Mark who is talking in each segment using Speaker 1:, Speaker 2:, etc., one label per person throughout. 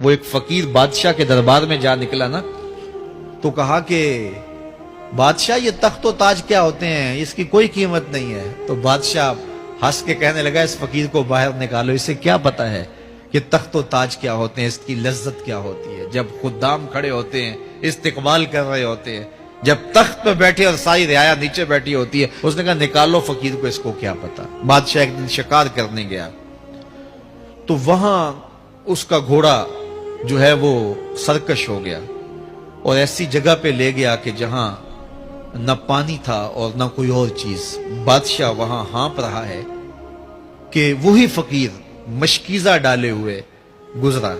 Speaker 1: وہ ایک فقیر بادشاہ کے دربار میں جا نکلا نا، تو کہا کہ بادشاہ یہ تخت و تاج کیا ہوتے ہیں، اس کی کوئی قیمت نہیں ہے۔ تو بادشاہ ہنس کے کہنے لگا اس فقیر کو باہر نکالو، اسے کیا پتا ہے کہ تخت و تاج کیا ہوتے ہیں، اس کی لذت کیا ہوتی ہے۔ جب خدام کھڑے ہوتے ہیں، استقبال کر رہے ہوتے ہیں، جب تخت پہ بیٹھے اور ساری رعایا نیچے بیٹھی ہوتی ہے، اس نے کہا نکالو فقیر کو، اس کو کیا پتا۔ بادشاہ ایک دن شکار کرنے گیا تو وہاں اس کا گھوڑا جو ہے وہ سرکش ہو گیا اور ایسی جگہ پہ لے گیا کہ جہاں نہ پانی تھا اور نہ کوئی اور چیز۔ بادشاہ وہاں ہانپ رہا ہے کہ وہی فقیر مشکیزہ ڈالے ہوئے گزرا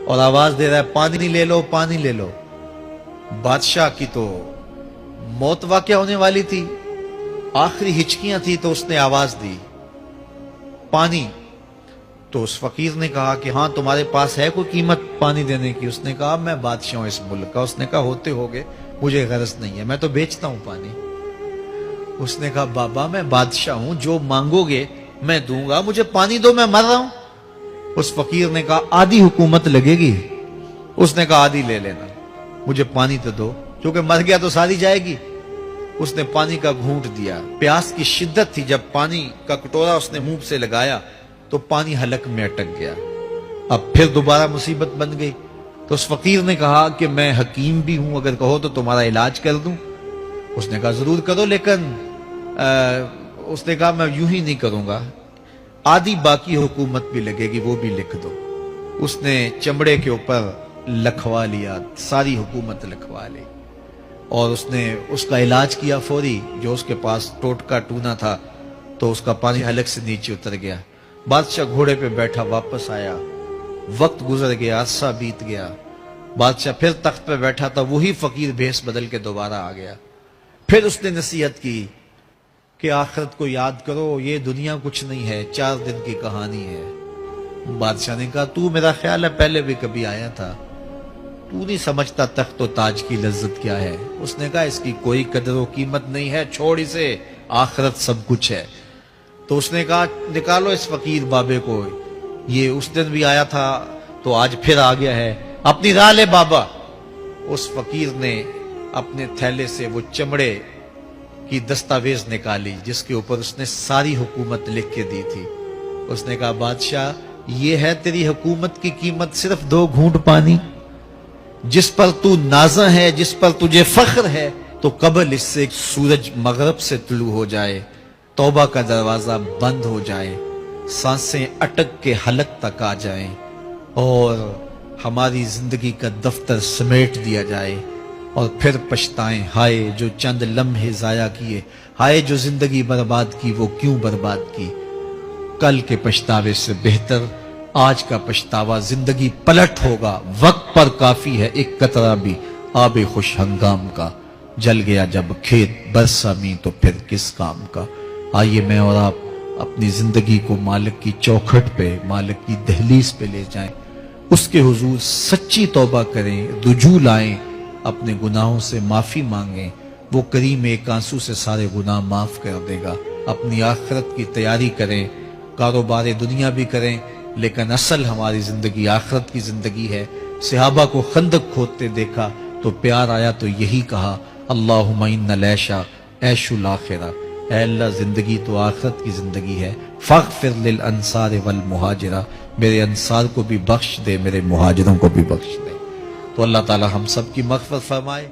Speaker 1: اور آواز دے رہا ہے پانی لے لو، پانی لے لو۔ بادشاہ کی تو موت واقع ہونے والی تھی، آخری ہچکیاں تھی، تو اس نے آواز دی پانی۔ تو اس فقیر نے کہا کہ ہاں تمہارے پاس ہے کوئی قیمت پانی دینے کی؟ اس نے کہا میں بادشاہ ہوں اس ملک کا۔ اس نے کہا ہوتے ہوگے، مجھے غرض نہیں ہے، میں تو بیچتا ہوں پانی۔ اس نے کہا بابا میں بادشاہ ہوں، جو مانگو گے میں دوں گا، مجھے پانی دو، میں مر رہا ہوں۔ اس فقیر نے کہا آدھی حکومت لگے گی۔ اس نے کہا آدھی لے لینا، مجھے پانی تو دو، کیونکہ مر گیا تو ساری جائے گی۔ اس نے پانی کا گھونٹ دیا، پیاس کی شدت تھی، جب پانی کا کٹورا اس نے منہ سے لگایا تو پانی حلق میں اٹک گیا۔ اب پھر دوبارہ مصیبت بن گئی۔ تو اس فقیر نے کہا کہ میں حکیم بھی ہوں، اگر کہو تو تمہارا علاج کر دوں۔ اس نے کہا ضرور کرو، لیکن اس نے کہا میں یوں ہی نہیں کروں گا، آدھی باقی حکومت بھی لگے گی، وہ بھی لکھ دو۔ اس نے چمڑے کے اوپر لکھوا لیا، ساری حکومت لکھوا لی، اور اس نے اس کا علاج کیا فوری۔ جو اس کے پاس ٹوٹکا ٹونا تھا تو اس کا پانی حلق سے نیچے اتر گیا۔ بادشاہ گھوڑے پہ بیٹھا واپس آیا، وقت گزر گیا، عرصہ بیت گیا۔ بادشاہ پھر تخت پہ بیٹھا تھا، وہی فقیر بھیس بدل کے دوبارہ آ گیا۔ پھر اس نے نصیحت کی کہ آخرت کو یاد کرو، یہ دنیا کچھ نہیں ہے، 4 دن کی کہانی ہے۔ بادشاہ نے کہا تو میرا خیال ہے پہلے بھی کبھی آیا تھا، تو نہیں سمجھتا تخت و تاج کی لذت کیا ہے۔ اس نے کہا اس کی کوئی قدر و قیمت نہیں ہے، چھوڑ اسے، آخرت سب کچھ ہے۔ تو اس نے کہا نکالو اس فقیر بابے کو، یہ اس دن بھی آیا تھا تو آج پھر آ گیا ہے، اپنی راہ لے بابا۔ اس فقیر نے اپنے تھیلے سے وہ چمڑے کی دستاویز نکالی جس کے اوپر اس نے ساری حکومت لکھ کے دی تھی۔ اس نے کہا بادشاہ یہ ہے تیری حکومت کی قیمت، صرف 2 گھونٹ پانی، جس پر تو نازاں ہے، جس پر تجھے فخر ہے، تو قبل اس سے سورج مغرب سے طلوع ہو جائے، توبہ کا دروازہ بند ہو جائے، سانسیں اٹک کے حلق تک آ جائیں، اور ہماری زندگی کا دفتر سمیٹ دیا جائے، اور پھر پچھتائیں ہائے جو چند لمحے ضائع کیے، ہائے جو زندگی برباد کی، وہ کیوں برباد کی۔ کل کے پچھتاوے سے بہتر آج کا پچھتاوا، زندگی پلٹ ہوگا، وقت پر کافی ہے ایک قطرہ بھی آب خوش ہنگام کا، جل گیا جب کھیت برسا می تو پھر کس کام کا۔ آئیے میں اور آپ اپنی زندگی کو مالک کی چوکھٹ پہ، مالک کی دہلیز پہ لے جائیں، اس کے حضور سچی توبہ کریں، رجوع لائیں، اپنے گناہوں سے معافی مانگیں، وہ کریم ایک آنسو سے سارے گناہ معاف کر دے گا۔ اپنی آخرت کی تیاری کریں، کاروبار دنیا بھی کریں، لیکن اصل ہماری زندگی آخرت کی زندگی ہے۔ صحابہ کو خندق کھودتے دیکھا تو پیار آیا تو یہی کہا اللہم ان العیش عیش الآخرہ، اے اللہ زندگی تو آخرت کی زندگی ہے، فاغفر للانصار والمہاجرہ، میرے انصار کو بھی بخش دے، میرے مہاجروں کو بھی بخش دے۔ تو اللہ تعالی ہم سب کی مغفرت فرمائے۔